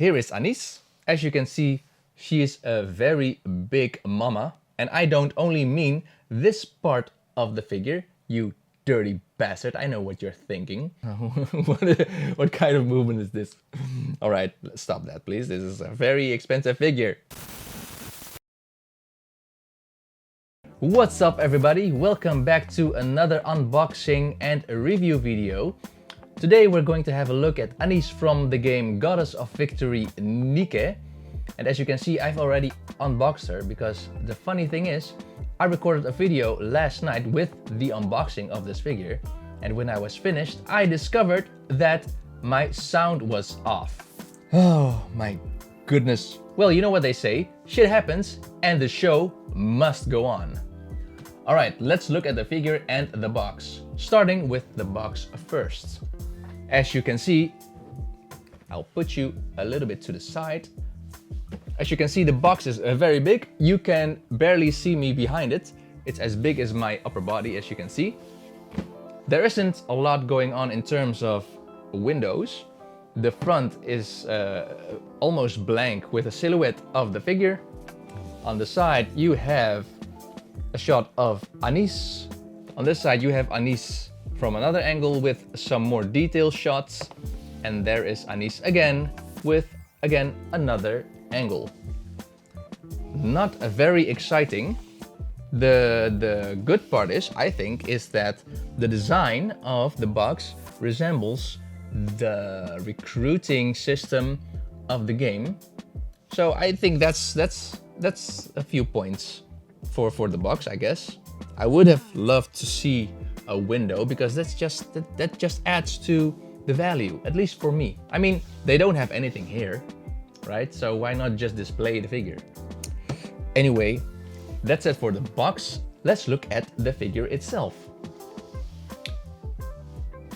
Here is Anis. As you can see, she is a very big mama. And I don't only mean this part of the figure, you dirty bastard. I know what you're thinking. What kind of movement is this? All right, stop that, please. This is a very expensive figure. What's up, everybody? Welcome back to another unboxing and a review video. Today we're going to have a look at Anis from the game Goddess of Victory Nikke. And as you can see, I've already unboxed her because the funny thing is, I recorded a video last night with the unboxing of this figure. And when I was finished, I discovered that my sound was off. Oh my goodness. Well, you know what they say, shit happens and the show must go on. Alright, let's look at the figure and the box. Starting with the box first. As you can see, I'll put you a little bit to the side. As you can see, the box is very big. You can barely see me behind it. It's as big as my upper body, as you can see. There isn't a lot going on in terms of windows. The front is almost blank with a silhouette of the figure. On the side, you have a shot of Anis. On this side, you have Anis from another angle with some more detailed shots. And there is Anis again with, again, another angle. Not very exciting. The good part is, I think, is that the design of the box resembles the recruiting system of the game. So I think that's a few points for the box, I guess. I would have loved to see a window because that just adds to the value, at least for me. I mean, they don't have anything here, right? So why not just display the figure? Anyway, that's it for the box. Let's look at the figure itself.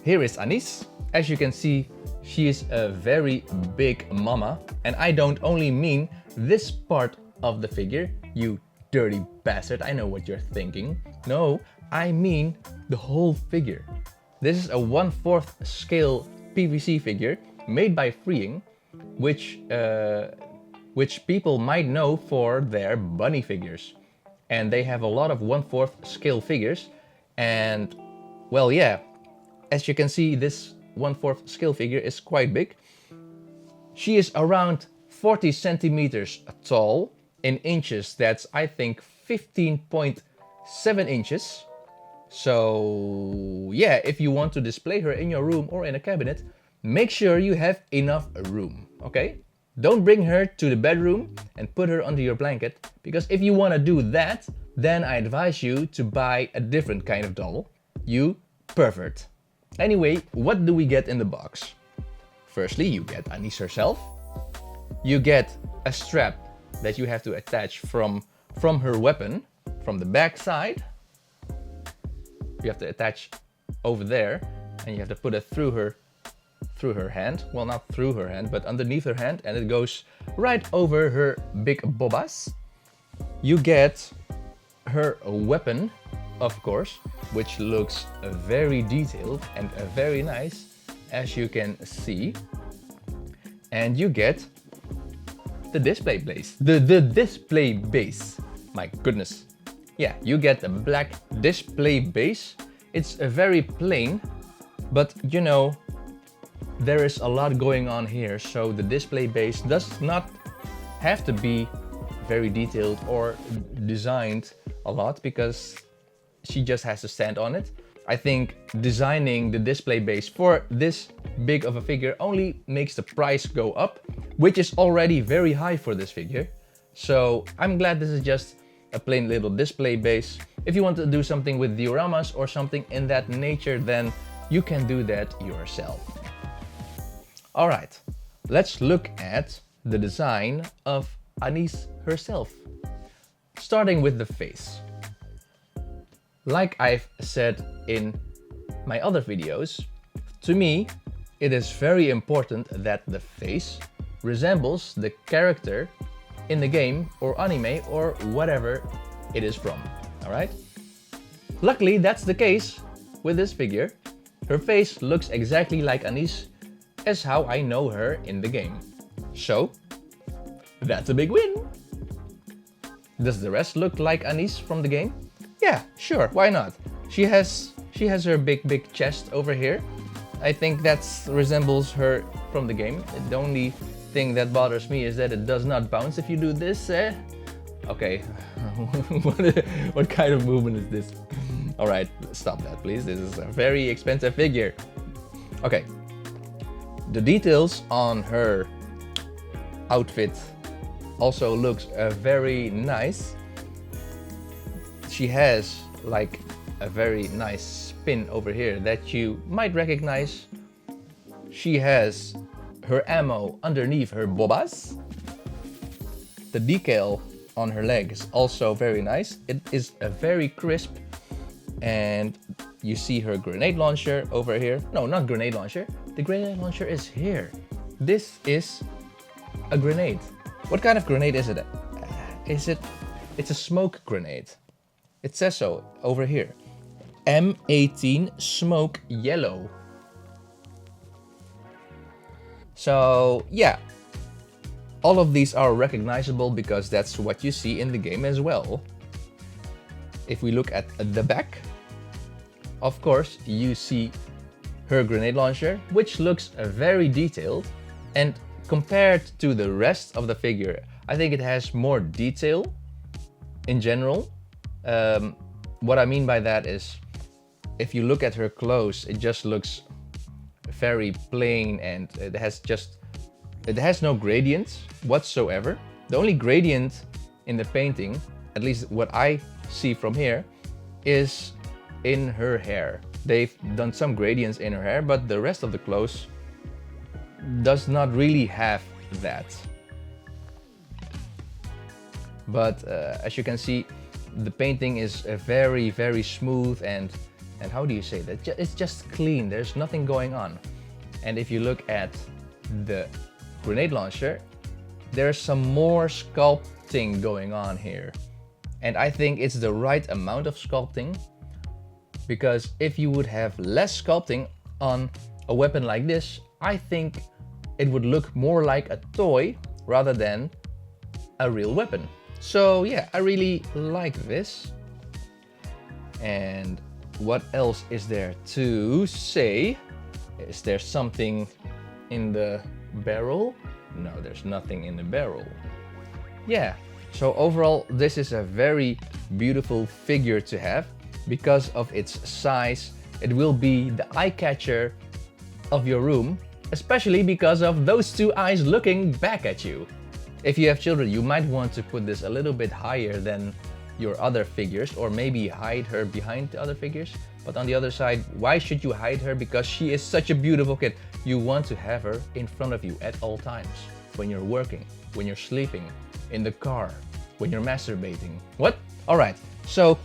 Here is Anis. As you can see, she is a very big mama. And I don't only mean this part of the figure, you dirty bastard. I know what you're thinking. No, I mean the whole figure. This is a 1/4 scale PVC figure made by Freeing, which people might know for their bunny figures. And they have a lot of 1/4 scale figures. And well, yeah, as you can see, this 1/4 scale figure is quite big. She is around 40 centimeters tall. In inches, that's, I think, 15.7 inches. So yeah, if you want to display her in your room or in a cabinet, make sure you have enough room, okay? Don't bring her to the bedroom and put her under your blanket, because if you want to do that, then I advise you to buy a different kind of doll. You pervert. Anyway, what do we get in the box? Firstly, you get Anis herself. You get a strap that you have to attach from her weapon, from the back side. You have to attach over there, and you have to put it through her hand. Well, not through her hand, but underneath her hand, and it goes right over her big bobas. You get her weapon, of course, which looks very detailed and very nice, as you can see. And you get the display base. The display base. My goodness. Yeah, you get a black display base. It's a very plain, but you know, there is a lot going on here, so the display base does not have to be very detailed or designed a lot, because she just has to stand on it. I think designing the display base for this big of a figure only makes the price go up, which is already very high for this figure. So I'm glad this is just a plain little display base. If you want to do something with dioramas or something in that nature, then you can do that yourself. Alright, let's look at the design of Anis herself. Starting with the face. Like I've said in my other videos, to me, it is very important that the face resembles the character in the game or anime or whatever it is from, alright? Luckily, that's the case with this figure. Her face looks exactly like Anis as how I know her in the game. So, that's a big win. Does the rest look like Anise from the game? Yeah, sure, why not? She has her big chest over here. I think that resembles her from the game. The only thing that bothers me is that it does not bounce if you do this. Okay, what kind of movement is this? All right, stop that, please. This is a very expensive figure. Okay, the details on her outfit also looks very nice. She has like a very nice spin over here that you might recognize. She has her ammo underneath her bobas. The decal on her leg is also very nice. It is a very crisp, and you see her grenade launcher over here. No, not grenade launcher. The grenade launcher is here. This is a grenade. What kind of grenade is it? It's a smoke grenade. It says so over here. M18 smoke yellow. So yeah, all of these are recognizable because that's what you see in the game as well. If we look at the back, of course, you see her grenade launcher, which looks very detailed, and compared to the rest of the figure, I think it has more detail in general. What I mean by that is, if you look at her clothes, it just looks very plain, and it has no gradients whatsoever. The only gradient in the painting, at least what I see from here, is in her hair. They've done some gradients in her hair, but the rest of the clothes does not really have that. But as you can see, the painting is very smooth, and how do you say that? It's just clean. There's nothing going on. And if you look at the grenade launcher, there's some more sculpting going on here. And I think it's the right amount of sculpting, because if you would have less sculpting on a weapon like this, I think it would look more like a toy rather than a real weapon. So yeah, I really like this. And what else is there to say? Is there something in the barrel? No, there's nothing in the barrel. Yeah, so overall, this is a very beautiful figure to have. Because of its size, it will be the eye catcher of your room, especially because of those two eyes looking back at you. If you have children, you might want to put this a little bit higher than your other figures, or maybe hide her behind the other figures. But on the other side, why should you hide her? Because she is such a beautiful kid. You want to have her in front of you at all times. When you're working, when you're sleeping, in the car, when you're masturbating. What? Alright, so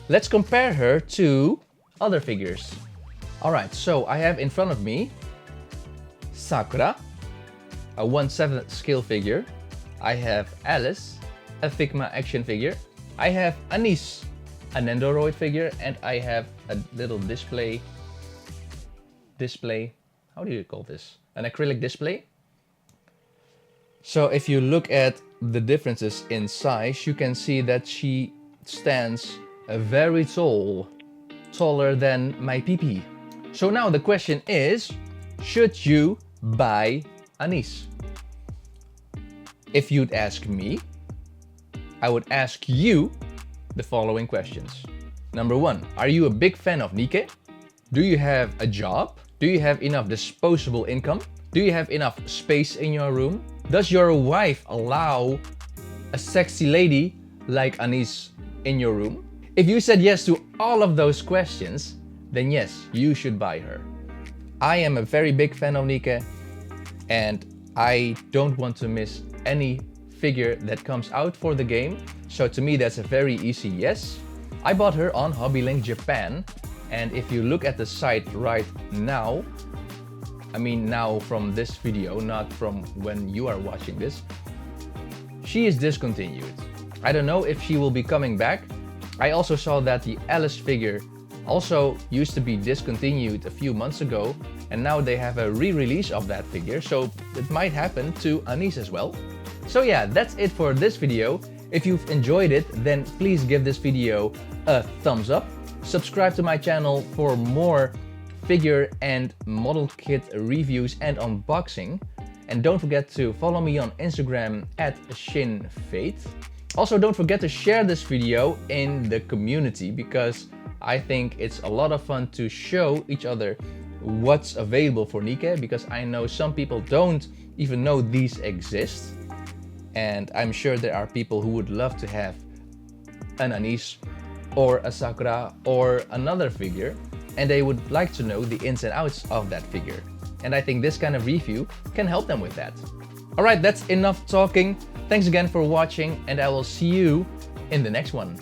let's compare her to other figures. Alright, so I have in front of me Sakura, a 1/7 scale figure. I have Alice, a Figma action figure. I have Anise, a Nendoroid figure, and I have a little display, how do you call this? An acrylic display. So if you look at the differences in size, you can see that she stands very tall, taller than my PP. So now the question is, should you buy Anise? If you'd ask me, I would ask you the following questions. Number 1, are you a big fan of Nikke? Do you have a job? Do you have enough disposable income? Do you have enough space in your room? Does your wife allow a sexy lady like Anise in your room? If you said yes to all of those questions, then yes, you should buy her. I am a very big fan of Nikke, and I don't want to miss any figure that comes out for the game. So to me, that's a very easy yes. I bought her on HobbyLink Japan, and if you look at the site right now, I mean now from this video, not from when you are watching this, she is discontinued. I don't know if she will be coming back. I also saw that the Alice figure also used to be discontinued a few months ago, and now they have a re-release of that figure, so it might happen to Anis as well. So yeah, that's it for this video. If you've enjoyed it, then please give this video a thumbs up. Subscribe to my channel for more figure and model kit reviews and unboxing. And don't forget to follow me on Instagram @shinfate. Also, don't forget to share this video in the community, because I think it's a lot of fun to show each other what's available for Nikke, because I know some people don't even know these exist. And I'm sure there are people who would love to have an Anis or a Sakura or another figure, and they would like to know the ins and outs of that figure. And I think this kind of review can help them with that. Alright, that's enough talking. Thanks again for watching, and I will see you in the next one.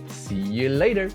See you later!